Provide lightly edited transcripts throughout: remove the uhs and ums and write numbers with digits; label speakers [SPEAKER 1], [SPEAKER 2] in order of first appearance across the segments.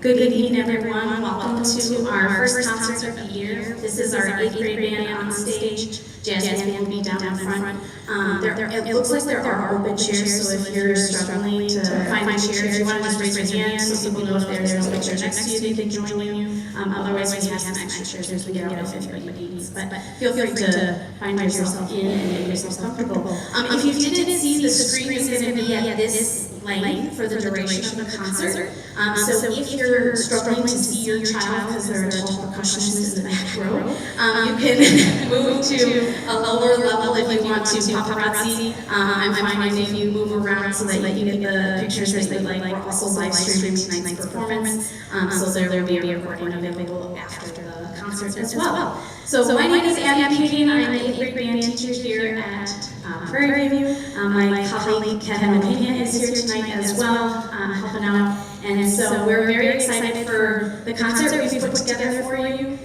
[SPEAKER 1] Good evening, everyone. Welcome to our first concert of the year. This is our 8th grade band on stage. Jazz band will be down in front. It looks like there are open chairs, so if you're struggling to find a chair, if you want to just raise your hand so people know if there's no chair next to you, they can join you. Otherwise, we have some extra chairs as we get out if anybody needs. But feel free to find yourself in and make yourself comfortable. If you didn't see, the screen is going to be at this length for the duration of the concert. So if you're struggling to see your child because there are adult percussionists in the back row, you can move to a lower level if you want to paparazzi. I'm fine if you move around so that you can get the pictures that they like. We're also live streaming tonight's performance, so there will be a recording available after the concert as well. So my name is Abby Payne. I'm the 8th grade band teacher here at Prairie. My colleague Kevin Pena is here tonight as well, helping out. And so we're very excited for the concert we've put together for you.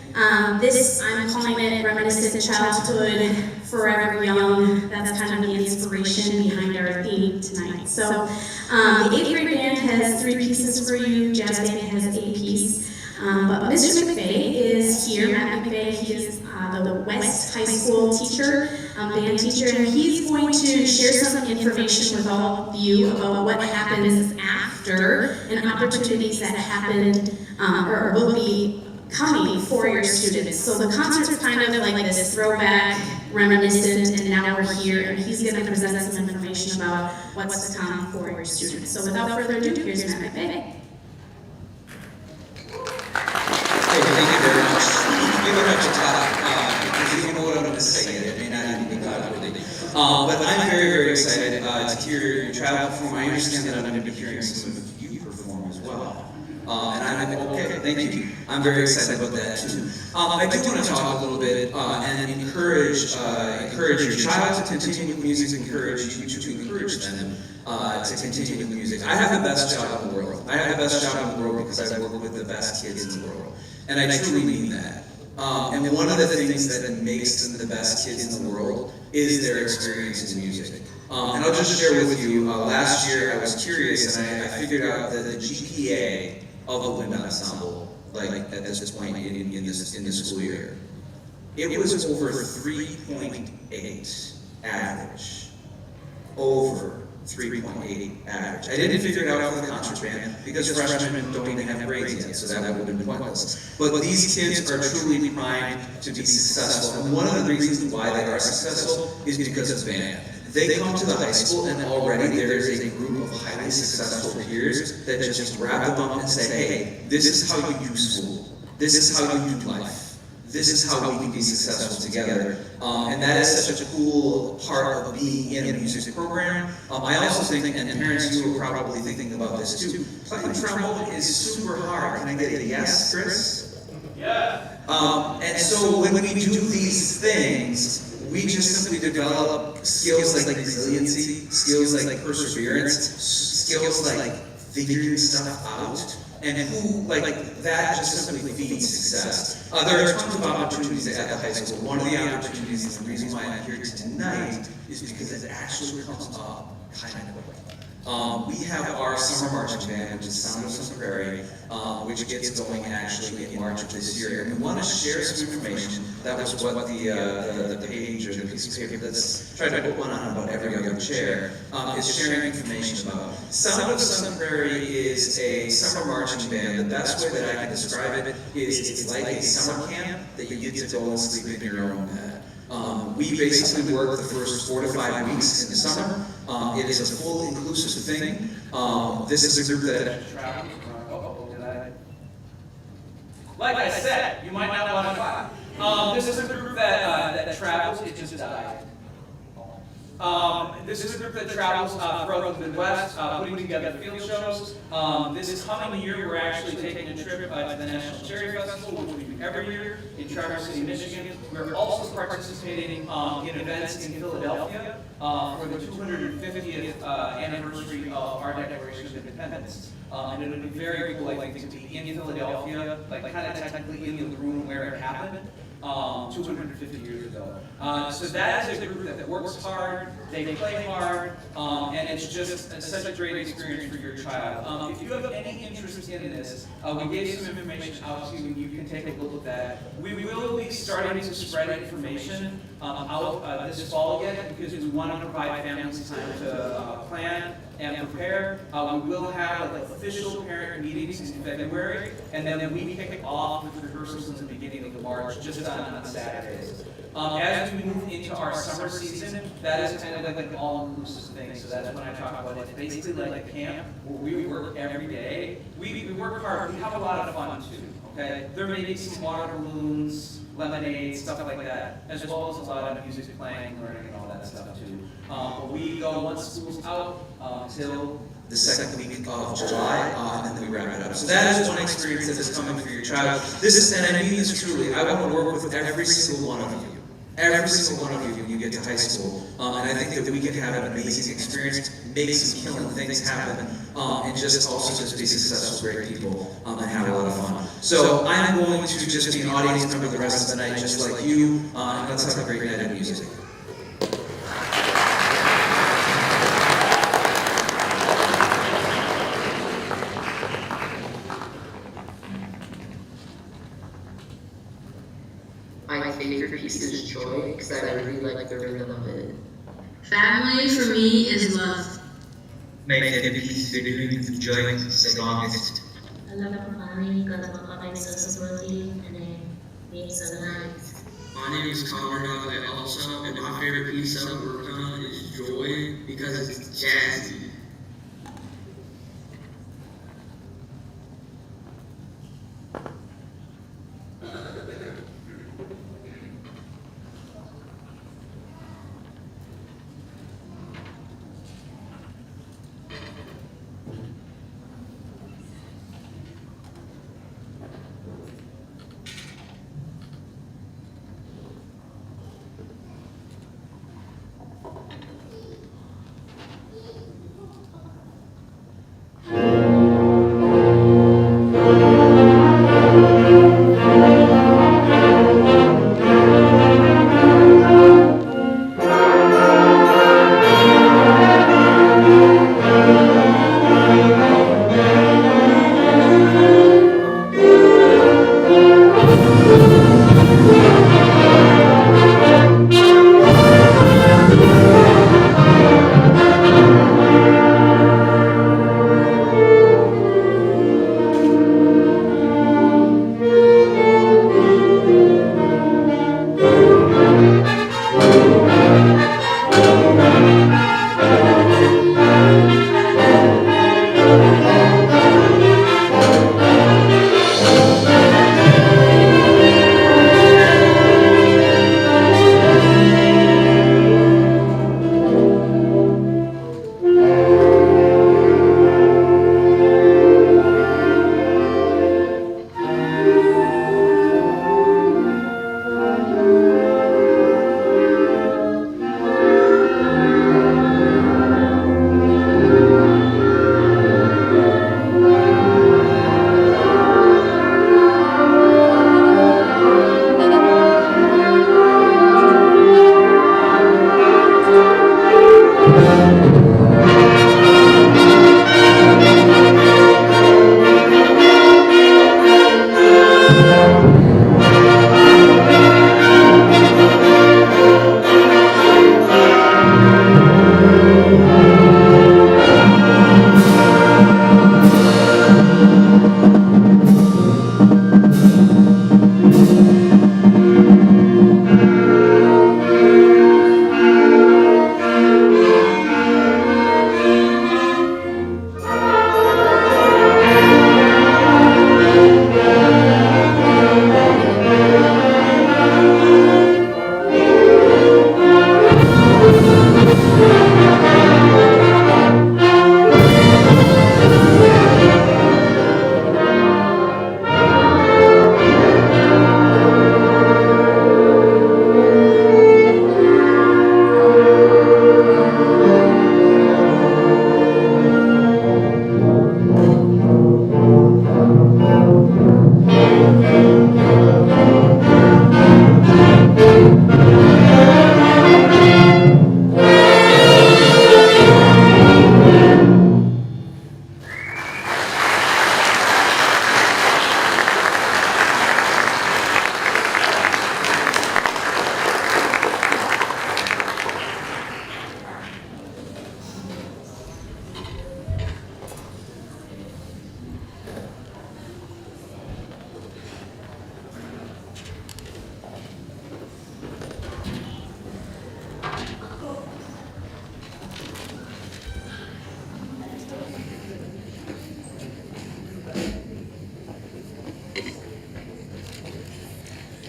[SPEAKER 1] This, I'm calling it Reminiscent Childhood, Forever Young. That's kind of the inspiration behind our theme tonight. So the 8th grade band has 3 pieces for you. Jazz band has 8 pieces. But Mr. McVeigh is here. Matt McVeigh, he is the West High School teacher, band teacher, and he's going to share some information with all of you about what happens after and opportunities that happen or will be coming for your students. So the concert's kind of like this throwback, reminiscent, and now we're here, and he's going to present some information about what's to come for your students. So without further ado, here's Matt McVeigh.
[SPEAKER 2] Thank you very much. We don't have to talk, because you know what I'm going to say. It may not even be God-worthy. But I'm very, very excited to hear your child perform. I understand that I'm going to be hearing some of you perform as well. And I'm okay, thank you. I'm very excited about that too. I do want to talk a little bit and encourage your child to continue with music, encourage you to encourage them to continue with music. I have the best job in the world. I have the best job in the world because I work with the best kids in the world. And I truly mean that. And one of the things that makes them the best kids in the world is their experience in music. And I'll just share with you, last year I was curious and I figured out that the GPA of a wind ensemble, like at this point in this school year, it was over 3.8 average. Over 3.8 average. I didn't figure it out for the concert band because freshmen don't even have grades yet, so that would have been pointless. But these kids are truly primed to be successful, and one of the reasons why they are successful is because of band. They come to the high school and already there is a group of highly successful peers that just grab them up and say, hey, this is how you do school. This is how you do life. This is how we can be successful together. And that is such a cool part of being in a music program. I also think, and parents, you are probably thinking about this too, playing trombone is super hard. Can I get a yes, Chris?
[SPEAKER 3] Yeah.
[SPEAKER 2] And so when we do these things, we just simply develop skills like resiliency, skills like perseverance, skills like figuring stuff out. And who, that just simply feeds success. There are tons of opportunities at the high school. One of the opportunities, and the reason why I'm here tonight, is because it actually comes up kind of quick. We have our summer marching band, which is Sound of Some Prairie, which gets going actually in March of this year. And we want to share some information. That was what the page or the piece of paper that's tried to put one on about every other chair is sharing information about. Sound of Some Prairie is a summer marching band. The best way that I can describe it is it's like a summer camp that you get to go and sleep in your own bed. We basically work the first 4 to 5 weeks in the summer. It is a full inclusive thing. This is a group that
[SPEAKER 3] like I said, you might not want to clap. This is a group that travels. It just died. This is a group that travels throughout the Midwest, putting together field shows. This coming year, we're actually taking a trip to the National Cherry Festival, which we do every year in Traverse City, Michigan. We're also participating in events in Philadelphia for the 250th anniversary of our Declaration of Independence. And it would be very cool, I think, to be in Philadelphia, like kind of technically in the room where it happened. 250 years ago. So that is a group that works hard, they play hard, and it's just such a great experience for your child. If you have any interest in this, we gave some information out to you, and you can take a look at that. We will be starting to spread information out this fall yet, because we want to provide families time to plan and prepare. We will have official parent meetings in February, and then we kick off with rehearsals in the beginning of March, just on Saturdays. As we move into our summer season, that is kind of like an all-inclusive thing. So that's when I talk about it. It's basically like a camp where we work every day. We work hard. We have a lot of fun too. Okay, there may be some water balloons, lemonade, stuff like that, as well as a lot of music playing, learning, and all that stuff too. But we go once school's out till
[SPEAKER 2] the second week of July, and then we wrap it up. So that is one experience that is coming for your child. This is, and I mean this truly, I want to work with every single one of you. Every single one of you when you get to high school. And I think that we can have an amazing experience, make some killing things happen, and just also just be successful, great people, and have a lot of fun. So I'm going to just be an audience member the rest of the night, just like you, and let's have a great night of music.
[SPEAKER 4] My favorite piece is Joy, because I really like the rhythm of it.
[SPEAKER 5] Family for me is love.
[SPEAKER 6] My favorite piece of Joy is the longest.
[SPEAKER 7] I love family because my responsibility and then being so nice.
[SPEAKER 6] My name is Colorado, and also, and my favorite piece I've worked on is Joy because it's jazzy.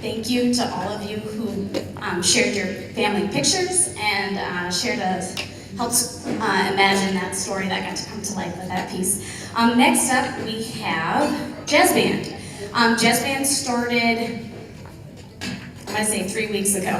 [SPEAKER 1] Thank you to all of you who shared your family pictures and helped imagine that story that got to come to life with that piece. Next up, we have Jazz Band. Jazz Band started, I'm gonna say 3 weeks ago.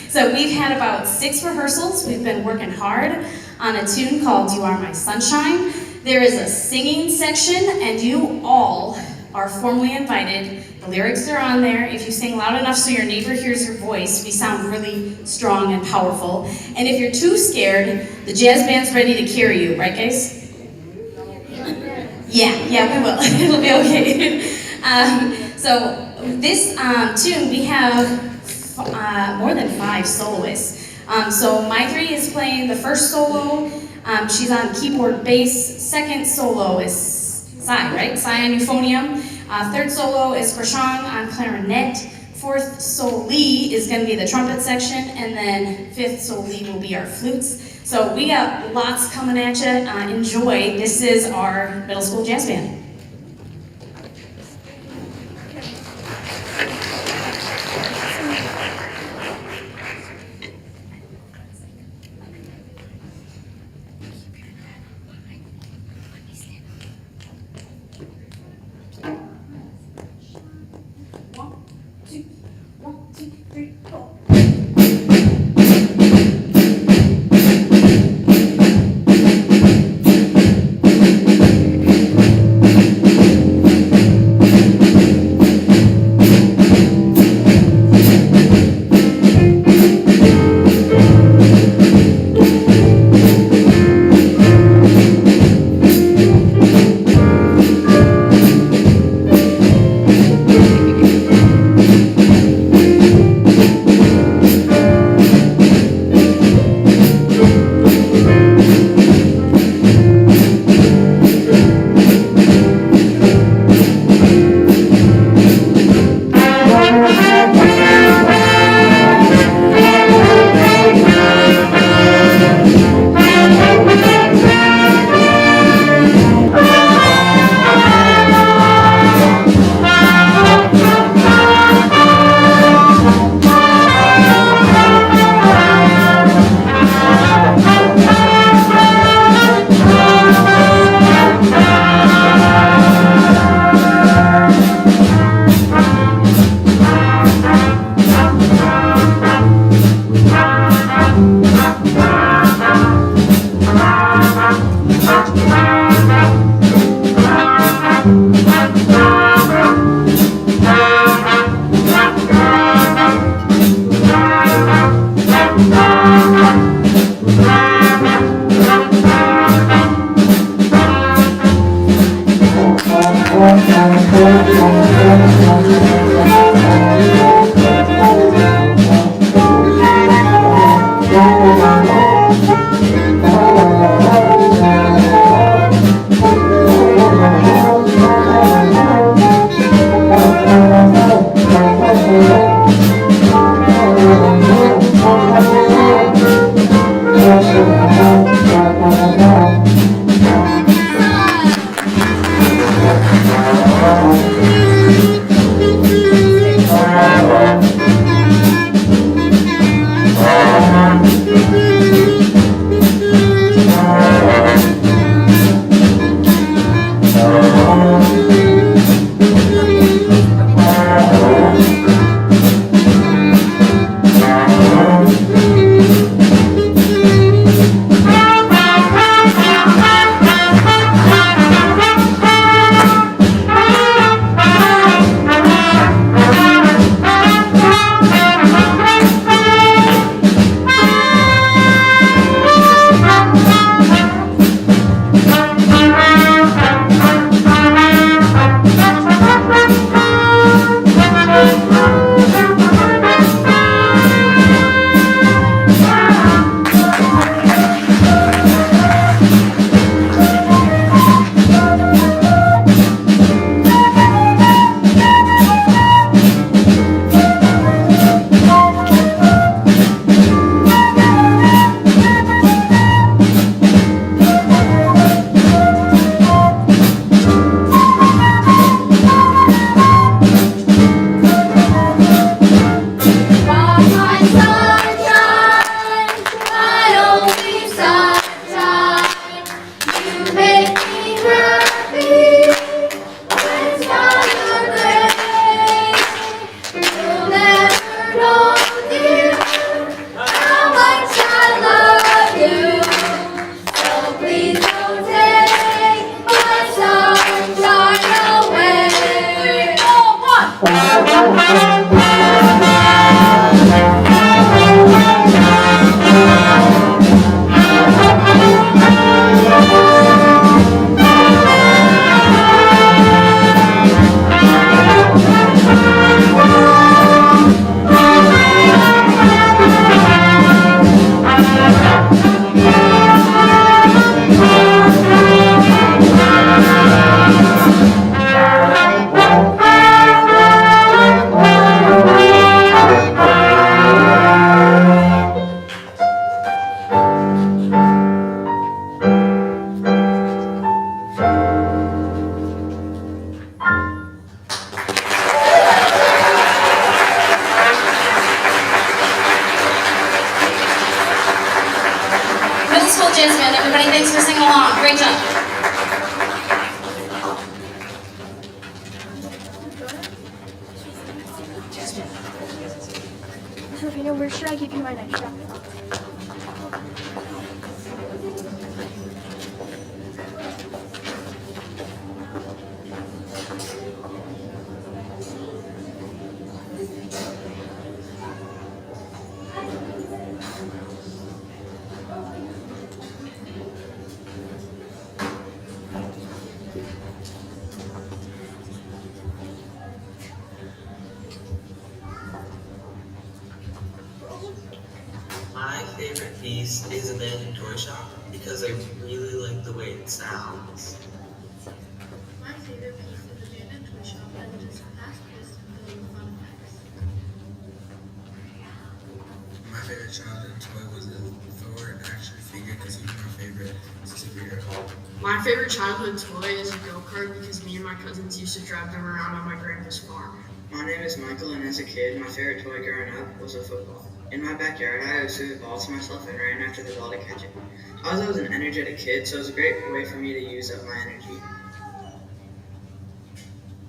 [SPEAKER 1] So we've had about 6 rehearsals. We've been working hard on a tune called You Are My Sunshine. There is a singing section, and you all are formally invited. The lyrics are on there. If you sing loud enough so your neighbor hears your voice, we sound really strong and powerful. And if you're too scared, the jazz band's ready to carry you, right guys? Yeah, we will. It'll be okay. So this tune, we have more than 5 soloists. So my 3 is playing the first solo. She's on keyboard bass. Second solo is Sai, right? Sai on euphonium. Third solo is Prashant on clarinet. Fourth solo is going to be the trumpet section, and then fifth solo will be our flutes. So we got lots coming at you. Enjoy. This is our middle school jazz band. One, two, three, four. Middle school jazz band, everybody, thanks for singing along. Great job.
[SPEAKER 8] Serafina, where should I give you my next shot?
[SPEAKER 6] My favorite piece is Abandoned Toy Shop because I really like the way it sounds.
[SPEAKER 8] My favorite piece is Abandoned Toy Shop and it is fast-paced and filled with fun effects.
[SPEAKER 9] My favorite childhood toy was a Thor action figure because he was my favorite superhero.
[SPEAKER 4] My favorite childhood toy is a go-kart because me and my cousins used to drive them around on my grandpa's farm.
[SPEAKER 10] My name is Michael, and as a kid, my favorite toy growing up was a football. In my backyard, I always threw the ball to myself and ran after the ball to catch it. I was always an energetic kid, so it was a great way for me to use up my energy.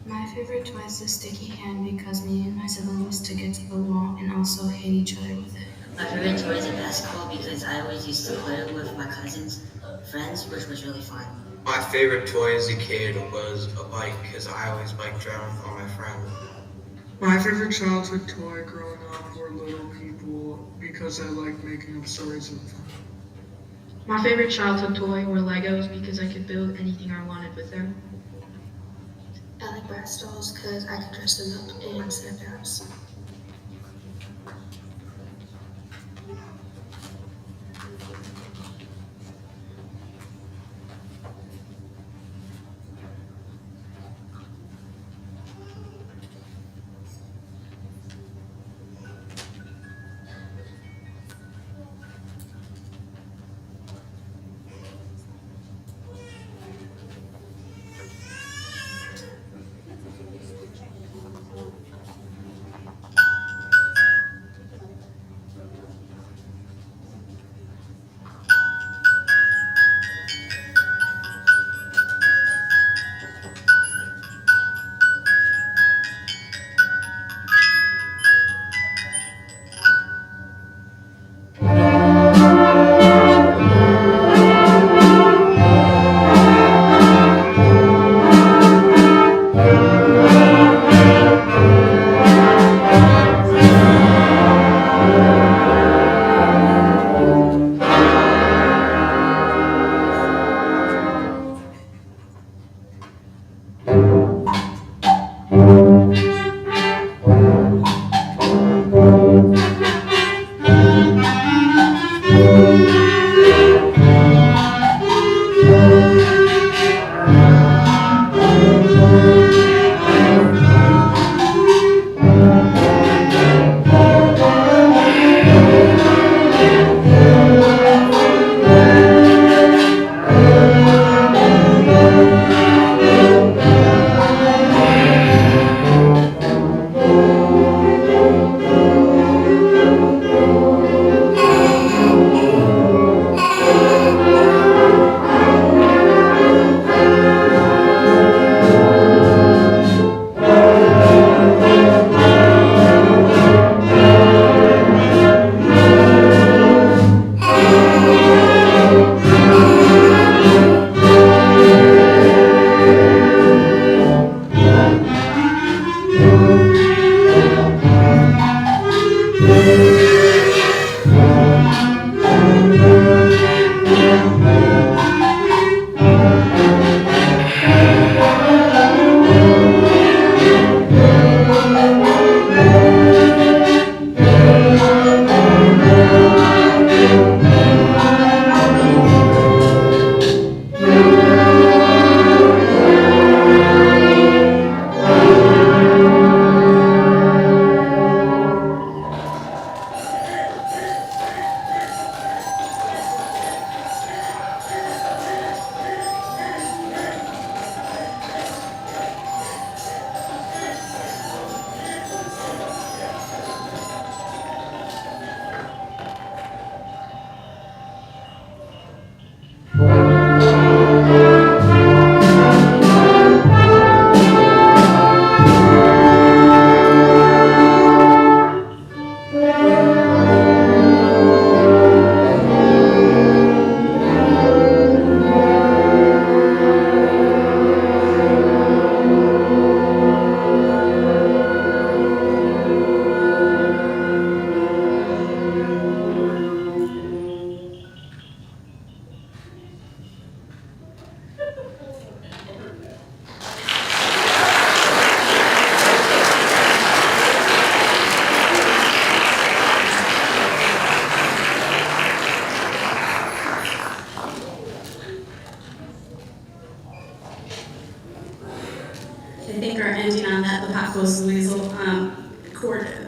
[SPEAKER 11] My favorite toy is the sticky hand because me and my sibling used to get to the wall and also hit each other with it.
[SPEAKER 4] My favorite toy is a basketball because I always used to play it with my cousins, friends, which was really fun.
[SPEAKER 9] My favorite toy as a kid was a bike because I always biked around with all my friends.
[SPEAKER 12] My favorite childhood toy growing up were little people because I liked making up stories with them.
[SPEAKER 11] My favorite childhood toy were Legos because I could build anything I wanted with them. I like brass dolls because I could dress them up and set up house.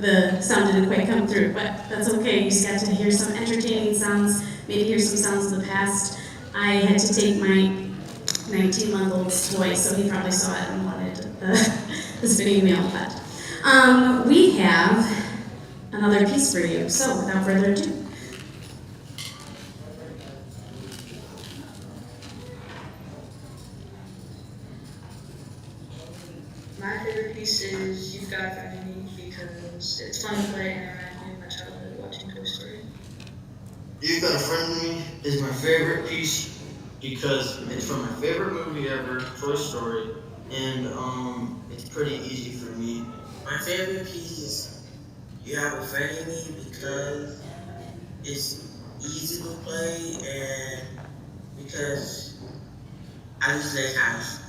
[SPEAKER 1] the sound didn't quite come through, but that's okay. You just got to hear some entertaining sounds, maybe hear some sounds of the past. I had to take my 19-month-old's toy, so he probably saw it and wanted the spinning wheel. But we have another piece for you. So without further ado.
[SPEAKER 11] My favorite piece is You've Got a Friend in Me because it's fun to play and interact with my childhood watching Toy Story.
[SPEAKER 13] You've Got a Friend in Me is my favorite piece because it's from my favorite movie ever, Toy Story, and it's pretty easy for me.
[SPEAKER 6] My favorite piece is You Have a Friend in Me because it's easy to play and because I just like house.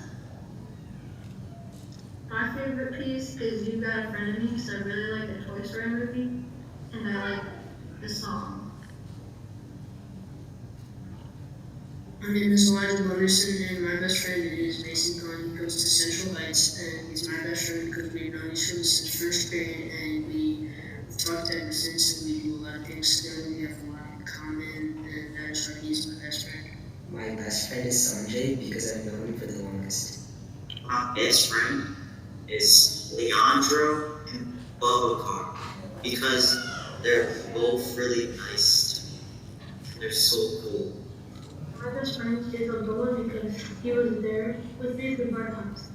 [SPEAKER 11] My favorite piece is You've Got a Friend in Me because I really like the Toy Story movie and I like the song.
[SPEAKER 14] My name is Elijah Gunderson, and my best friend is Mason Gunn. He goes to Central Heights, and he's my best friend because we've known each other since first grade, and we've talked ever since, and we do a lot of things together. We have a lot in common, and that's why he's my best friend.
[SPEAKER 15] My best friend is Sanjay because I've known him for the longest.
[SPEAKER 16] My best friend is Leandro and Bubba because they're both really nice. They're so cool.
[SPEAKER 11] My best friend is Abdullah because he was there with me through hard times.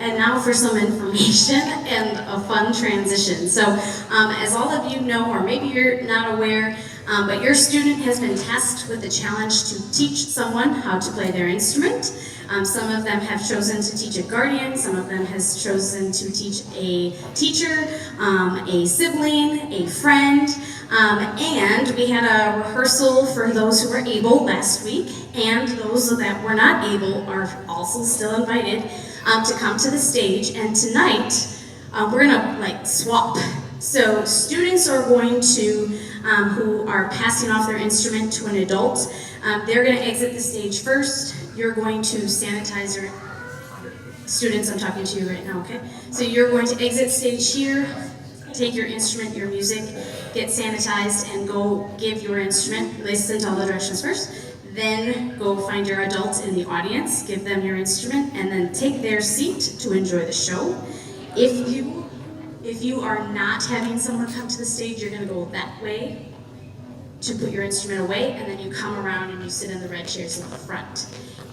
[SPEAKER 1] And now for some information and a fun transition. So as all of you know, or maybe you're not aware, But your student has been tasked with the challenge to teach someone how to play their instrument. Some of them have chosen to teach a guardian, some of them has chosen to teach a teacher, a sibling, a friend, and we had a rehearsal for those who were able last week, and those that were not able are also still invited to come to the stage. And tonight, we're gonna swap. So students are going to, who are passing off their instrument to an adult, they're gonna exit the stage first. You're going to sanitize your, students, I'm talking to you right now, okay? So you're going to exit stage here, take your instrument, your music, get sanitized, and go give your instrument, listen to all the directions first. Then go find your adults in the audience, give them your instrument, and then take their seat to enjoy the show. If you are not having someone come to the stage, you're gonna go that way to put your instrument away, and then you come around and you sit in the red chairs in the front.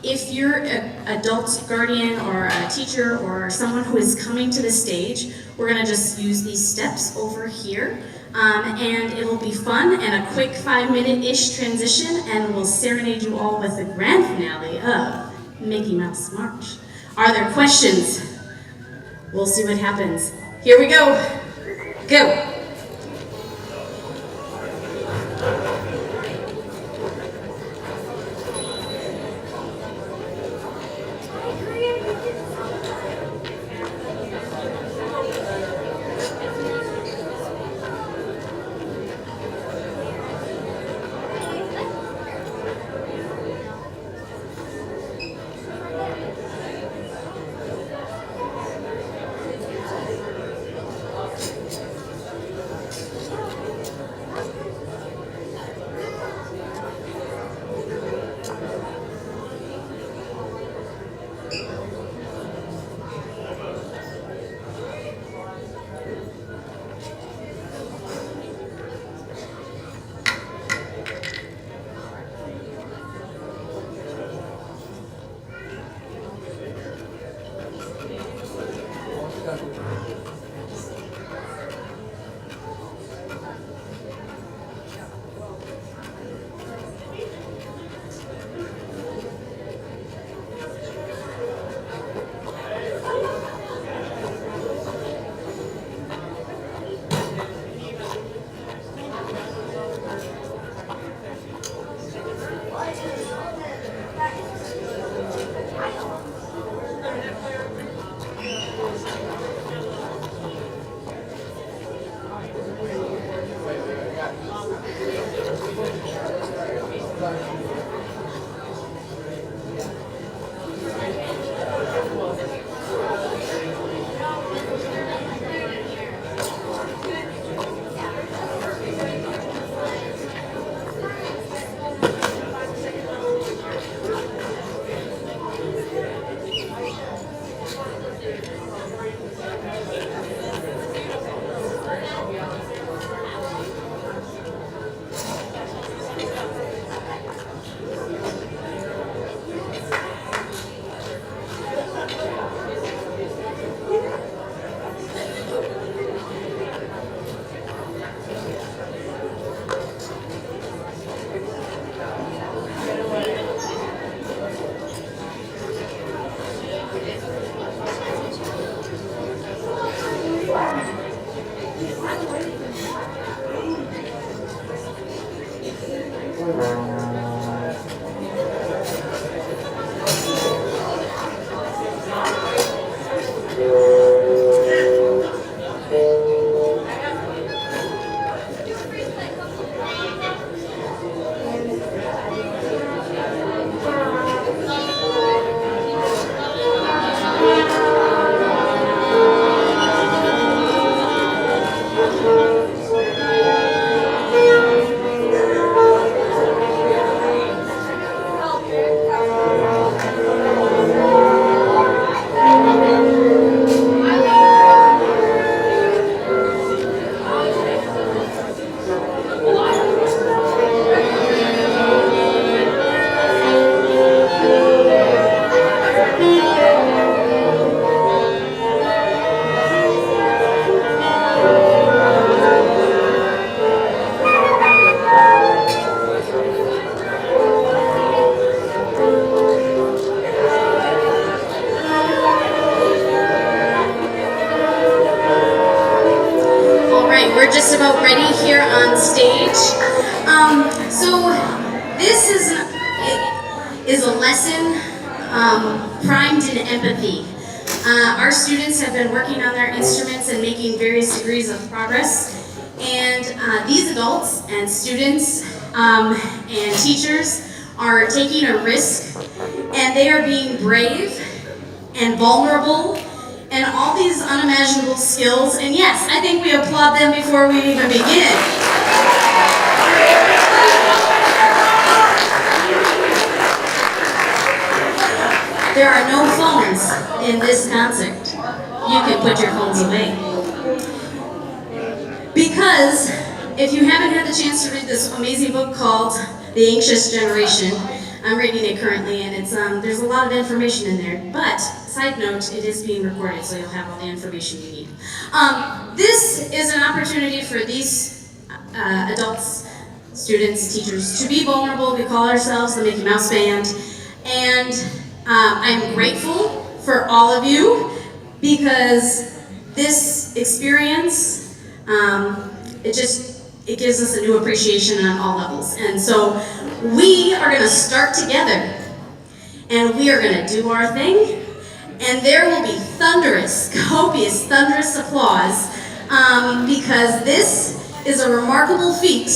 [SPEAKER 1] If you're an adult guardian or a teacher or someone who is coming to the stage, we're gonna just use these steps over here. And it'll be fun and a quick 5-minute-ish transition, and we'll serenade you all with the grand finale of Mickey Mouse March. Are there questions? We'll see what happens. Here we go. Go. is a lesson primed in empathy. Our students have been working on their instruments and making various degrees of progress. And these adults and students and teachers are taking a risk, and they are being brave and vulnerable and all these unimaginable skills. And yes, I think we applaud them before we even begin. There are no phones in this concert. You can put your phones away. Because if you haven't had the chance to read this amazing book called The Anxious Generation, I'm reading it currently, and it's there's a lot of information in there. But side note, it is being recorded, so you'll have all the information you need. This is an opportunity for these adults, students, teachers to be vulnerable. We call ourselves the Mickey Mouse Band, and I'm grateful for all of you because this experience, it gives us a new appreciation on all levels. And so we are going to start together, and we are going to do our thing, and there will be thunderous, copious, thunderous applause because this is a remarkable feat.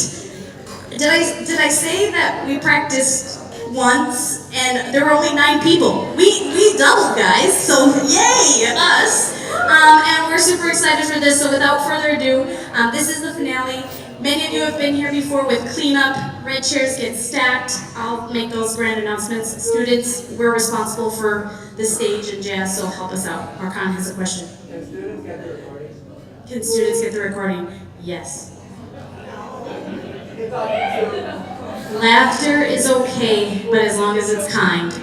[SPEAKER 1] Did I say that we practiced once and there were only 9 people? We doubled, guys, so yay, us! And we're super excited for this, so without further ado, this is the finale. Many of you have been here before with cleanup. Red chairs get stacked. I'll make those grand announcements. Students, we're responsible for the stage and jazz, so help us out. Arkan has a question.
[SPEAKER 17] Can students get the recording?
[SPEAKER 1] Can students get the recording? Yes. Laughter is okay, but as long as it's kind.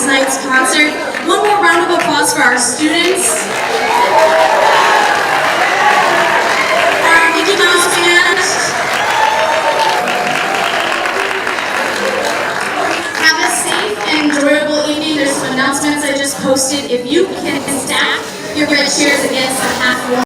[SPEAKER 1] tonight's concert. One more round of applause for our students.